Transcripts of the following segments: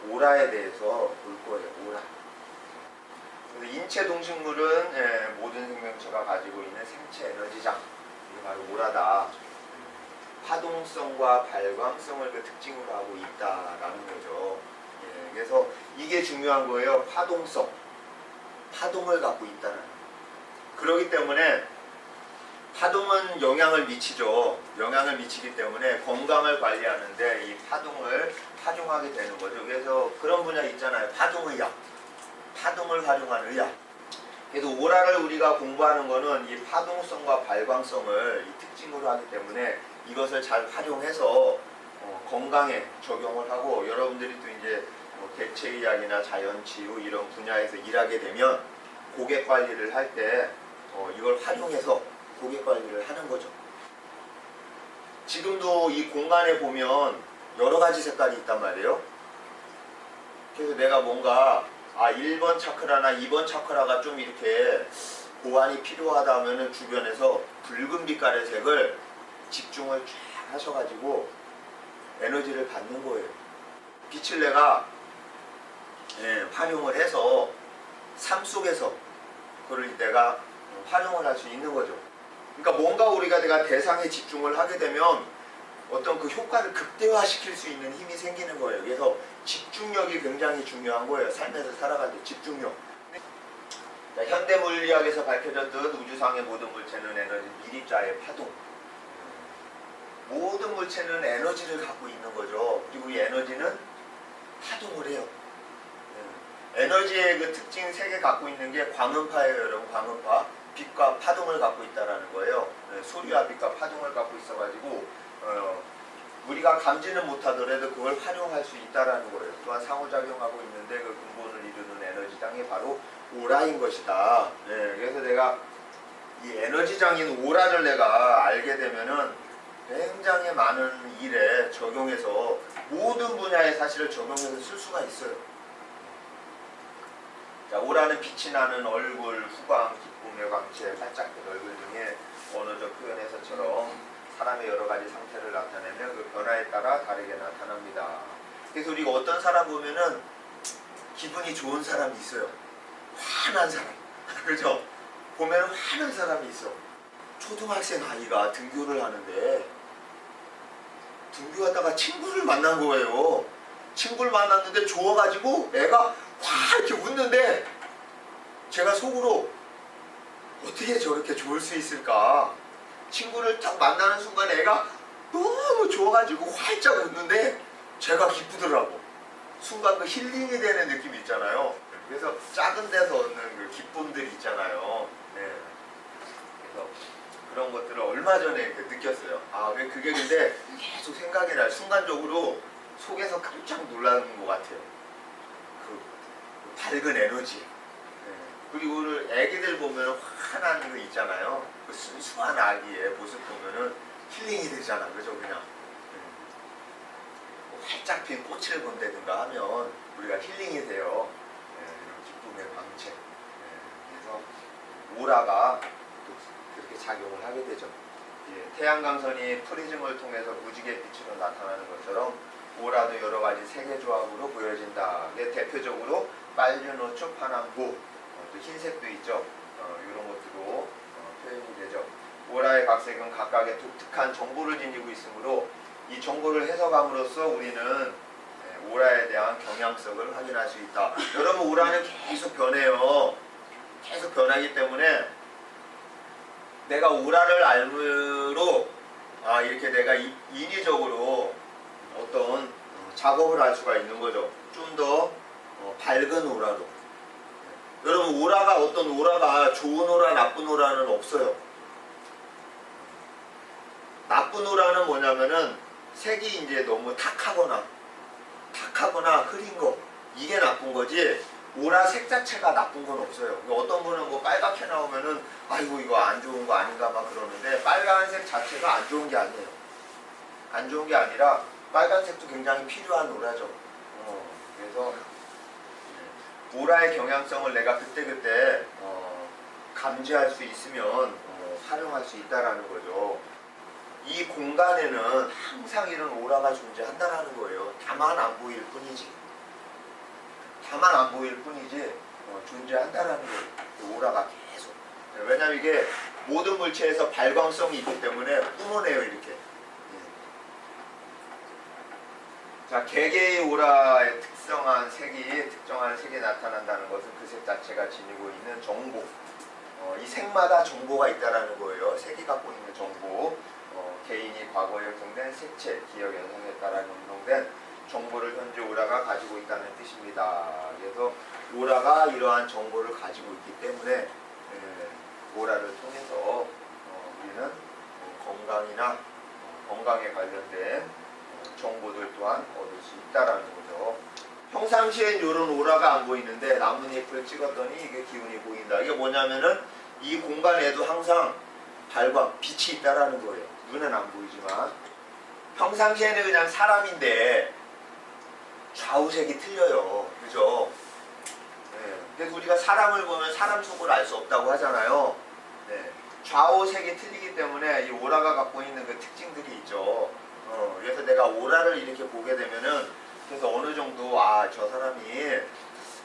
오라에 대해서 볼 거예요. 오라. 그래서 인체 동식물은 모든 생명체가 가지고 있는 생체 에너지장, 이게 바로 오라다. 파동성과 발광성을 그 특징으로 하고 있다라는 거죠. 그래서 이게 중요한 거예요. 파동성. 파동을 갖고 있다는. 그렇기 때문에 파동은 영향을 미치죠. 영향을 미치기 때문에 건강을 관리하는데 이 파동을 활용하게 되는 거죠. 그래서 그런 분야 있잖아요. 파동의학. 파동을 활용한 의학. 그래서 오라를 우리가 공부하는 거는 이 파동성과 발광성을 이 특징으로 하기 때문에 이것을 잘 활용해서 건강에 적용을 하고, 여러분들이 또 이제 객체의학이나 자연치유 이런 분야에서 일하게 되면 고객 관리를 할 때 이걸 활용해서 고객 관리를 하는 거죠. 지금도 이 공간에 보면 여러 가지 색깔이 있단 말이에요. 그래서 내가 뭔가 1번 차크라나 2번 차크라가 좀 이렇게 보완이 필요하다 하면은 주변에서 붉은 빛깔의 색을 집중을 쫙 하셔가지고 에너지를 받는 거예요. 빛을 내가 활용을 해서 삶 속에서 그걸 내가 활용을 할 수 있는 거죠. 그러니까 뭔가 내가 대상에 집중을 하게 되면 어떤 그 효과를 극대화시킬 수 있는 힘이 생기는 거예요. 그래서 집중력이 굉장히 중요한 거예요. 삶에서 살아갈 때 집중력. 현대 물리학에서 밝혀졌듯 우주상의 모든 물체는 에너지 미립자의 파동. 모든 물체는 에너지를 갖고 있는 거죠. 그리고 이 에너지는 파동을 해요. 에너지의 그 특징 3개 갖고 있는 게 광음파예요, 여러분. 광음파. 빛과 파동을 갖고 있다라는 거예요. 소리와 빛과 파동을 갖고 있어가지고 우리가 감지는 못하더라도 그걸 활용할 수 있다라는 거예요. 또한 상호작용하고 있는데 그 근본을 이루는 에너지장이 바로 오라인 것이다. 그래서 내가 이 에너지장인 오라를 내가 알게 되면은 굉장히 많은 일에 적용해서 모든 분야에 사실을 적용해서 쓸 수가 있어요. 자, 오라는 빛이 나는 얼굴, 후광, 기쁨의 광채, 반짝거리는 얼굴 등의 언어적 표현에서처럼 사람의 여러 가지 상태를 나타내며 그 변화에 따라 다르게 나타납니다. 그래서 우리가 어떤 사람 보면은 기분이 좋은 사람이 있어요. 환한 사람. 그죠? 보면은 환한 사람이 있어. 초등학생 아이가 등교를 하는데 등교하다가 친구를 만난 거예요. 친구를 만났는데 좋아가지고 애가 확 이렇게 웃는데 제가 속으로 어떻게 저렇게 좋을 수 있을까? 친구를 딱 만나는 순간 애가 너무 좋아가지고 활짝 웃는데 제가 기쁘더라고. 순간 그 힐링이 되는 느낌 있잖아요. 그래서 작은 데서 얻는 그 기쁨들이 있잖아요. 그래서 그런 것들을 얼마 전에 느꼈어요. 왜 그게 근데 계속 생각이 나요. 순간적으로 속에서 깜짝 놀라는 것 같아요. 그 밝은 에너지. 그리고 애기들 보면 환한 거 있잖아요. 그 순수한 아기의 모습 보면은 힐링이 되잖아. 그죠? 그냥. 활짝 핀 꽃을 본다든가 하면 우리가 힐링이 돼요. 이런 기쁨의 광채. 그래서 오라가 그렇게 작용을 하게 되죠. 태양광선이 프리즘을 통해서 무지개 빛으로 나타나는 것처럼 오라도 여러 가지 세계 조합으로 보여진다. 대표적으로 빨주노초, 파남보, 또 흰색도 있죠. 이런 것들로 표현이 되죠. 오라의 각색은 각각의 독특한 정보를 지니고 있으므로 이 정보를 해석함으로써 우리는 오라에 대한 경향성을 확인할 수 있다. 여러분, 오라는 계속 변해요. 계속 변하기 때문에 내가 오라를 알므로 이렇게 내가 인위적으로 어떤 작업을 할 수가 있는 거죠. 좀 더 밝은 오라로. 여러분, 어떤 오라가 좋은 오라, 나쁜 오라는 없어요. 나쁜 오라는 뭐냐면은 색이 이제 너무 탁하거나 흐린 거, 이게 나쁜 거지 오라 색 자체가 나쁜 건 없어요. 어떤 분은 뭐 빨갛게 나오면은 아이고 이거 안 좋은 거 아닌가 막 그러는데 빨간색 자체가 안 좋은 게 아니에요. 안 좋은 게 아니라 빨간색도 굉장히 필요한 오라죠. 그래서 오라의 경향성을 내가 그때그때 감지할 수 있으면 활용할 수 있다라는 거죠. 이 공간에는 항상 이런 오라가 존재한다라는 거예요. 다만 안 보일 뿐이지. 보일 뿐이지 존재한다라는 거예요. 오라가 계속. 왜냐하면 이게 모든 물체에서 발광성이 있기 때문에 뿜어내요 이렇게. 자, 개개의 오라의 특정한 색이 나타난다는 것은 그 색 자체가 지니고 있는 정보, 이 색마다 정보가 있다라는 거예요. 색이 갖고 있는 정보, 개인이 과거에 형성된 색채, 기억 현상에 따라 형성된 정보를 현재 오라가 가지고 있다는 뜻입니다. 그래서 오라가 이러한 정보를 가지고 있기 때문에 오라를 통해서 우리는 건강이나 건강에 관련된 정보들 또한 얻을 수 있다라는 거죠. 평상시엔 이런 오라가 안 보이는데 나뭇잎을 찍었더니 이게 기운이 보인다. 이게 뭐냐면은 이 공간에도 항상 발광, 빛이 있다라는 거예요. 눈엔 안 보이지만 평상시에는 그냥 사람인데 좌우색이 틀려요. 그죠? 네. 그래서 우리가 사람을 보면 사람 속을 알 수 없다고 하잖아요. 네. 좌우색이 틀리기 때문에 이 오라가 갖고 있는 그 특징들이 있죠. 그래서 내가 오라를 이렇게 보게 되면은 그래서 어느 정도 저 사람이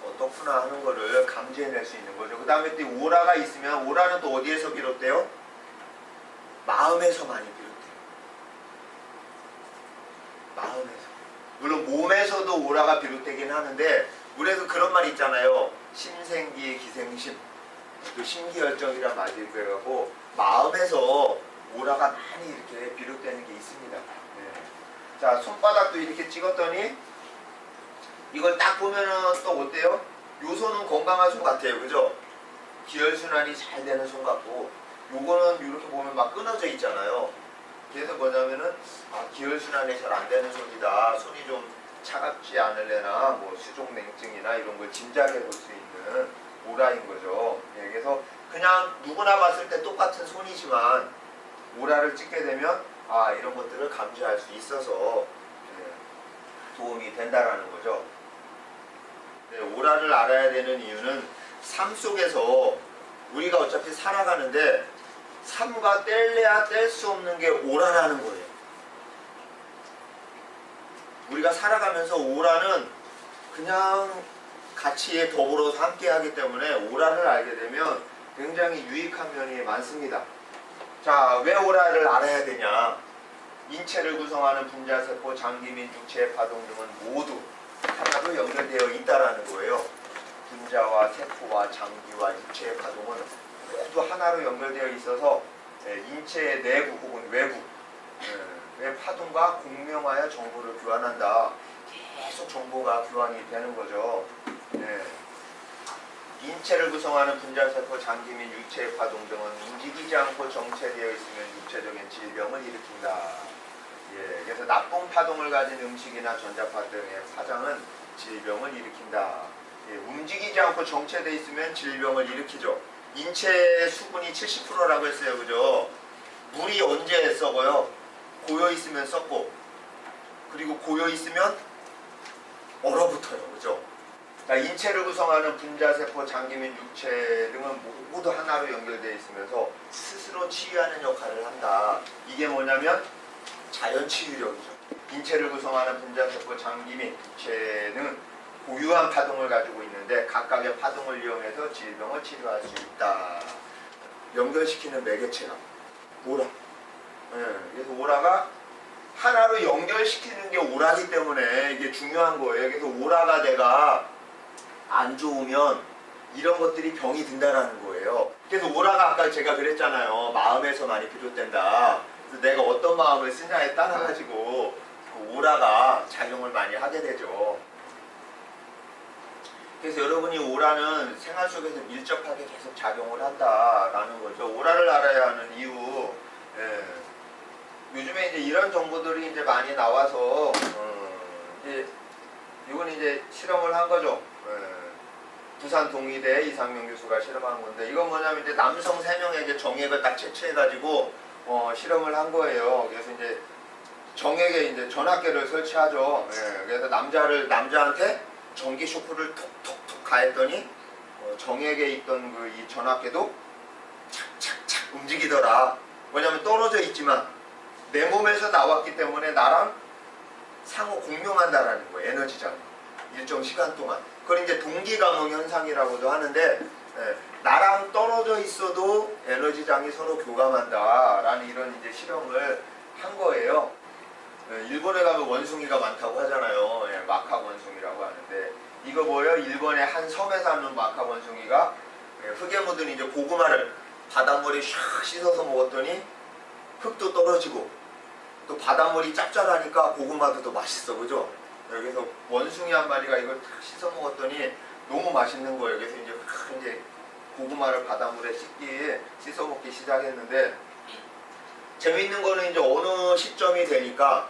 어떻구나 하는 거를 감지해낼 수 있는 거죠. 그 다음에 또 오라가 있으면 오라는 또 어디에서 비롯돼요? 마음에서 많이 비롯돼요. 마음에서. 물론 몸에서도 오라가 비롯되긴 하는데 우리에서 그런 말 있잖아요. 심생기 기생심, 또 심기열정이란 말이 있고 마음에서 오라가 많이 이렇게 비롯되는 게 있습니다. 자, 손바닥도 이렇게 찍었더니 이걸 딱 보면은 또 어때요? 요 손은 건강한 손 같아요. 그죠? 기혈순환이 잘 되는 손 같고 요거는 이렇게 보면 막 끊어져 있잖아요. 그래서 뭐냐면은 기혈순환이 잘 안 되는 손이다. 손이 좀 차갑지 않을래나 뭐 수족냉증이나 이런 걸 짐작해 볼 수 있는 오라인 거죠. 그래서 그냥 누구나 봤을 때 똑같은 손이지만 오라를 찍게 되면 이런 것들을 감지할 수 있어서 도움이 된다라는 거죠. 오라를 알아야 되는 이유는 삶 속에서 우리가 어차피 살아가는데 삶과 뗄래야 뗄 수 없는 게 오라라는 거예요. 우리가 살아가면서 오라는 그냥 같이 더불어서 함께 하기 때문에 오라를 알게 되면 굉장히 유익한 면이 많습니다. 자, 왜 오라를 알아야 되냐? 인체를 구성하는 분자세포, 장기 및 육체의 파동 등은 모두 하나로 연결되어 있다라는 거예요. 분자와 세포와 장기와 육체의 파동은 모두 하나로 연결되어 있어서 인체의 내부 혹은 외부의 파동과 공명하여 정보를 교환한다. 계속 정보가 교환이 되는 거죠. 인체를 구성하는 분자세포, 장기 및 육체의 파동 등은 움직이지 않고 정체되어 있으면 육체적인 질병을 일으킨다. 그래서 나쁜 파동을 가진 음식이나 전자파 등의 파장은 질병을 일으킨다. 움직이지 않고 정체되어 있으면 질병을 일으키죠. 인체 수분이 70%라고 했어요. 그죠? 물이 언제 썩어요? 고여 있으면 썩고, 그리고 고여 있으면 얼어붙어요. 그죠? 인체를 구성하는 분자세포, 장기 및 육체 등은 모두 하나로 연결되어 있으면서 스스로 치유하는 역할을 한다. 이게 뭐냐면 자연치유력이죠. 인체를 구성하는 분자세포, 장기 및 육체 등은 고유한 파동을 가지고 있는데 각각의 파동을 이용해서 질병을 치료할 수 있다. 연결시키는 매개체가 오라. 그래서 오라가 하나로 연결시키는 게 오라기 때문에 이게 중요한 거예요. 그래서 오라가 내가 안 좋으면 이런 것들이 병이 든다라는 거예요. 그래서 오라가 아까 제가 그랬잖아요. 마음에서 많이 비롯된다. 그래서 내가 어떤 마음을 쓰냐에 따라 가지고 오라가 작용을 많이 하게 되죠. 그래서 여러분이 오라는 생활 속에서 밀접하게 계속 작용을 한다라는 거죠. 오라를 알아야 하는 이유. 요즘에 이제 이런 정보들이 이제 많이 나와서 이건 이제 실험을 한 거죠. 부산 동의대 이상명 교수가 실험한 건데 이건 뭐냐면 이제 남성 3명에게 정액을 딱 채취해가지고 실험을 한 거예요. 그래서 이제 정액에 이제 전압계를 설치하죠. 그래서 남자한테 전기 쇼크를 톡톡톡 가했더니 정액에 있던 그 이 전압계도 착착착 움직이더라. 왜냐면 떨어져 있지만 내 몸에서 나왔기 때문에 나랑 상호 공명한다라는 거예요. 에너지장. 일정 시간 동안. 그걸 이제 동기감흥 현상이라고도 하는데, 나랑 떨어져 있어도 에너지장이 서로 교감한다라는 이런 이제 실험을 한 거예요. 일본에 가면 원숭이가 많다고 하잖아요. 마카 원숭이라고 하는데, 이거 뭐예요? 일본의 한 섬에 사는 마카 원숭이가 흙에 묻은 이제 고구마를 바닷물에 샥 씻어서 먹었더니 흙도 떨어지고 또 바닷물이 짭짤하니까 고구마도 더 맛있어, 그죠? 여기서 원숭이 한 마리가 이걸 탁 씻어 먹었더니 너무 맛있는 거예요. 그래서 이제 고구마를 바닷물에 씻어 먹기 시작했는데, 재밌는 거는 이제 어느 시점이 되니까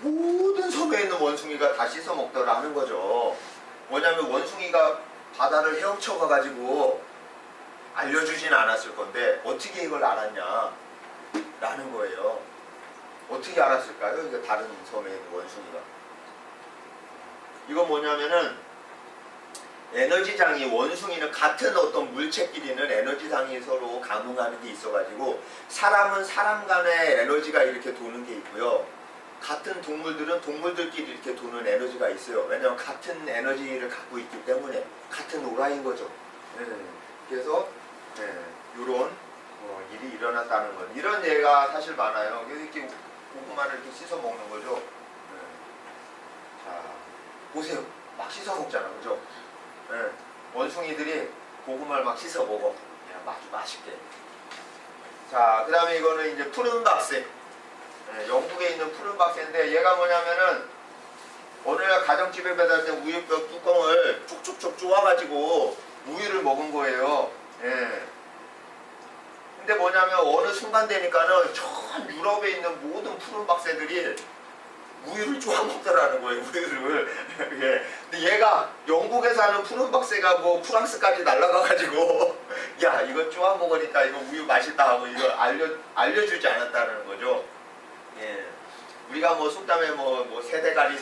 모든 섬에 있는 원숭이가 다 씻어 먹더라 하는 거죠. 뭐냐면 원숭이가 바다를 헤엄쳐 가가지고 알려주진 않았을 건데 어떻게 이걸 알았냐 라는 거예요. 어떻게 알았을까요? 이게 다른 섬에 있는 원숭이가. 이건 뭐냐면은 에너지장이, 원숭이는 같은 어떤 물체끼리는 에너지장이 서로 감응하는 게 있어가지고, 사람은 사람 간의 에너지가 이렇게 도는 게 있고요. 같은 동물들은 동물들끼리 이렇게 도는 에너지가 있어요. 왜냐하면 같은 에너지를 갖고 있기 때문에 같은 오라인 거죠. 그래서 이런 일이 일어났다는 것. 이런 예가 사실 많아요. 이렇게 고구마를 이렇게 씻어 먹는 거죠. 자, 보세요. 막 씻어 먹잖아, 그죠? 원숭이들이 고구마를 막 씻어 먹어. 아주 맛있게. 자, 그 다음에 이거는 이제 푸른 박새. 영국에 있는 푸른 박새인데, 얘가 뭐냐면은 어느 날 가정집에 배달된 우유병 뚜껑을 쭉쭉쭉 쪼아가지고 우유를 먹은 거예요. 근데 뭐냐면 어느 순간 되니까는 전 유럽에 있는 모든 푸른 박새들이 우유를 쪼아 먹더라는 거예요, 우유를. 근데 얘가 영국에 사는 푸른 박새가 뭐 프랑스까지 날아가가지고 야, 이거 쪼아 먹으니까 이거 우유 맛있다 하고 이거 알려주지 않았다는 거죠. 우리가 뭐 속담에 뭐 세대가리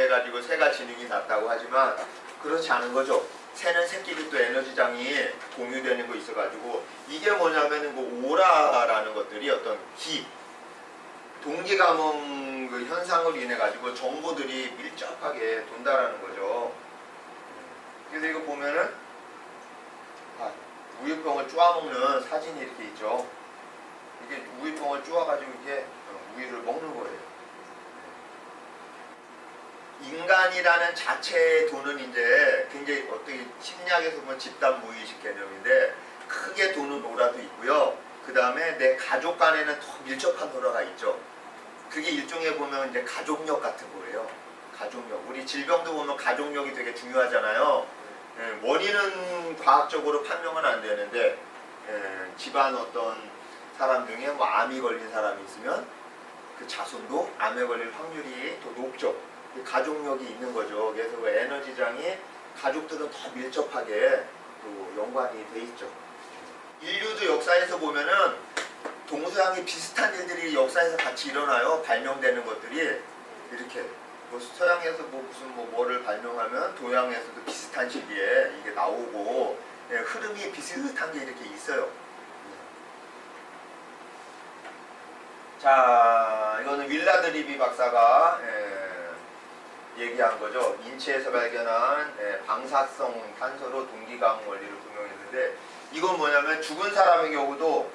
해가지고 새가 지능이 낮다고 하지만 그렇지 않은 거죠. 새는 새끼리 또 에너지장이 공유되는 거 있어가지고, 이게 뭐냐면은 뭐 오라라는 것들이 어떤 동기감흥 그 현상을 인해 가지고 정보들이 밀접하게 돈다라는 거죠. 그래서 이거 보면은 우유병을 쪼아먹는 사진이 이렇게 있죠. 이게 우유병을 쪼아가지고 이렇게 우유를 먹는 거예요. 인간이라는 자체의 돈은 이제 굉장히 어떻게 심리학에서 보면 집단 무의식 개념인데, 크게 도는 오라도 있고요. 그 다음에 내 가족 간에는 더 밀접한 오라가 있죠. 그게 일종의 보면 이제 가족력 같은 거예요. 가족력. 우리 질병도 보면 가족력이 되게 중요하잖아요. 원인은 과학적으로 판명은 안 되는데, 집안 어떤 사람 중에 뭐 암이 걸린 사람이 있으면 그 자손도 암에 걸릴 확률이 더 높죠. 가족력이 있는 거죠. 그래서 그 에너지장이 가족들은 더 밀접하게 또 연관이 돼 있죠. 인류도 역사에서 보면은 동서양이 비슷한 일들이 역사에서 같이 일어나요. 발명되는 것들이 이렇게 뭐 서양에서 무슨 뭐를 발명하면 동양에서도 비슷한 시기에 이게 나오고, 흐름이 비슷한 게 이렇게 있어요. 자, 이거는 윌라드리비 박사가 얘기한 거죠. 인체에서 발견한 방사성 탄소로 동기감흥 원리를 분명했는데, 이건 뭐냐면 죽은 사람의 경우도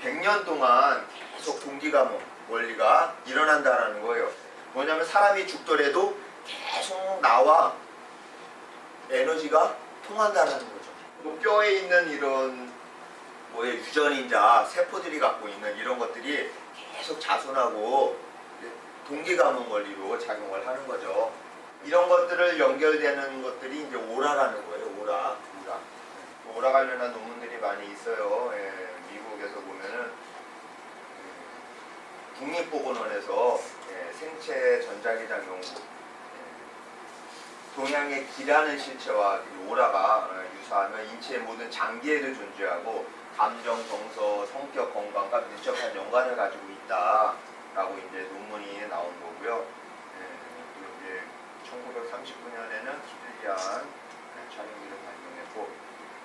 100년 동안 계속 동기감흥 원리가 일어난다는 거예요. 뭐냐면 사람이 죽더라도 계속 나와 에너지가 통한다는 거죠. 뭐 뼈에 있는 이런 유전인자 세포들이 갖고 있는 이런 것들이 계속 자손하고 동기감흥 원리로 작용을 하는 거죠. 이런 것들을 연결되는 것들이 이제 오라라는 거예요. 오라 관련한 논문들이 많이 있어요. 미국에서 보면은 국립보건원에서 생체 전자기장 연구, 동양의 기라는 실체와 오라가 유사하며 인체의 모든 장기에도 존재하고 감정, 정서, 성격, 건강과 밀접한 연관을 가지고 있다라고 이제 논문이 나온 거고요. 또 이제 1939년에는 키플리안 촬영기를 발명했고,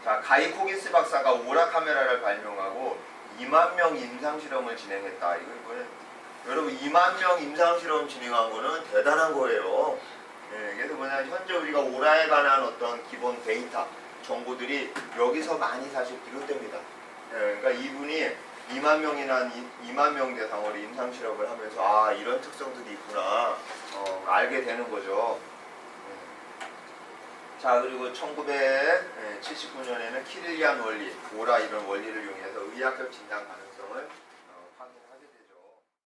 자, 가이 코긴스 박사가 오라 카메라를 발명하고 2만 명 임상 실험을 진행했다. 이거 여러분 2만 명 임상 실험 진행한 거는 대단한 거예요. 그래서 뭐냐, 현재 우리가 오라에 관한 어떤 기본 데이터 정보들이 여기서 많이 사실 비롯됩니다. 예, 그러니까 이분이 2만 명이나 2만 명 대상으로 임상 실험을 하면서 아 이런 특성들이 있구나 알게 되는 거죠. 자, 그리고 1979년에는 키릴리안 원리, 오라 이런 원리를 이용해서 의학적 진단 가능성을